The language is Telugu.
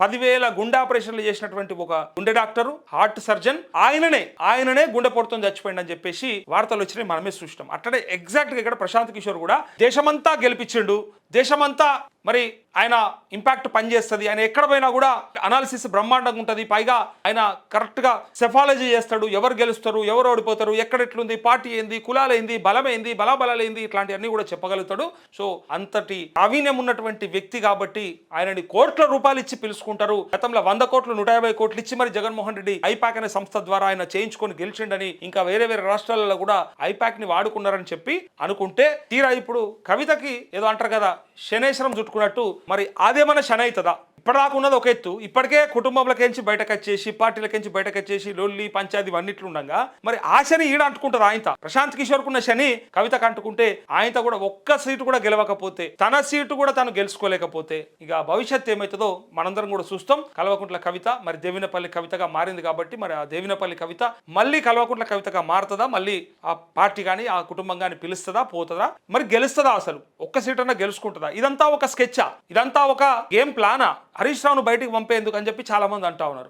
10,000 గుండె ఆపరేషన్లు చేసినటువంటి ఒక గుండె డాక్టరు, హార్ట్ సర్జన్, ఆయననే గుండెపోటుతో చచ్చిపోయింది అని చెప్పేసి వార్తలు వచ్చినాయి, మనమే చూసినాం. అట్లనే ఎగ్జాక్ట్ గా ఇక్కడ ప్రశాంత్ కిషోర్ కూడా దేశమంతా గెలిపించిండు, దేశమంతా మరి ఆయన ఇంపాక్ట్ పనిచేస్తుంది, ఆయన ఎక్కడ పోయినా కూడా అనాలిసిస్ బ్రహ్మాండంగా ఉంటుంది, పైగా ఆయన కరెక్ట్ గా సెఫాలజీ చేస్తాడు, ఎవరు గెలుస్తారు, ఎవరు ఓడిపోతారు, ఎక్కడ ఎట్లుంది, పార్టీ ఏంది, కులాలేంది, బలమేంది, బలాబలాలేంది, ఇట్లాంటివన్నీ కూడా చెప్పగలుగుతాడు. సో అంతటి ప్రావీణ్యం ఉన్నటువంటి వ్యక్తి కాబట్టి ఆయనని కోట్ల రూపాయలు ఇచ్చి పిలుచుకుంటారు. గతంలో 100 కోట్లు 150 కోట్లు ఇచ్చి మరి జగన్మోహన్ రెడ్డి ఐపాక్ అనే సంస్థ ద్వారా ఆయన చేయించుకొని గెలిచిండని, ఇంకా వేరే వేరే రాష్ట్రాలలో కూడా ఐపాక్ ని వాడుకున్నారని చెప్పి అనుకుంటే, తీరా ఇప్పుడు కవితకి ఏదో అంటారు కదా శనేశ్వరం చుట్టుకున్నట్టు, మరి అదేమన్నా శని అవుతుందా? ఇప్పటిదాకా ఉన్నది ఒక ఎత్తు, ఇప్పటికే కుటుంబంలోకించి బయటకు వచ్చేసి, పార్టీలకించి బయటకు వచ్చేసి, లొల్లి పంచాయతీ అన్నిట్లు ఉండగా మరి ఆ శని ఈడ అంటుకుంటుంది. ఆయన ప్రశాంత్ కిషోర్ కున్న శని కవితకు అంటుకుంటే, ఆయన కూడా ఒక్క సీటు కూడా గెలవకపోతే, తన సీటు కూడా తను గెలుచుకోలేకపోతే ఇక భవిష్యత్ ఏమవుతుందో మనందరం కూడా చూస్తాం. కల్వకుంట్ల కవిత మరి దేవినపల్లి కవితగా మారింది కాబట్టి, మరి ఆ దేవినపల్లి కవిత మళ్ళీ కల్వకుంట్ల కవితగా మారుతుందా, మళ్ళీ ఆ పార్టీ కానీ ఆ కుటుంబం కానీ పిలుస్తుందా, పోతుందా, మరి గెలుస్తుందా, అసలు ఒక్క సీట్ అన్నా గెలుచుకుంటుందా? ఇదంతా ఒక స్కెచ్చా, ఇదంతా ఒక గేమ్ ప్లానా, హరీష్ రావును బయటికి పంపేందుకు అని చెప్పి చాలా మంది అంటా ఉన్నారు.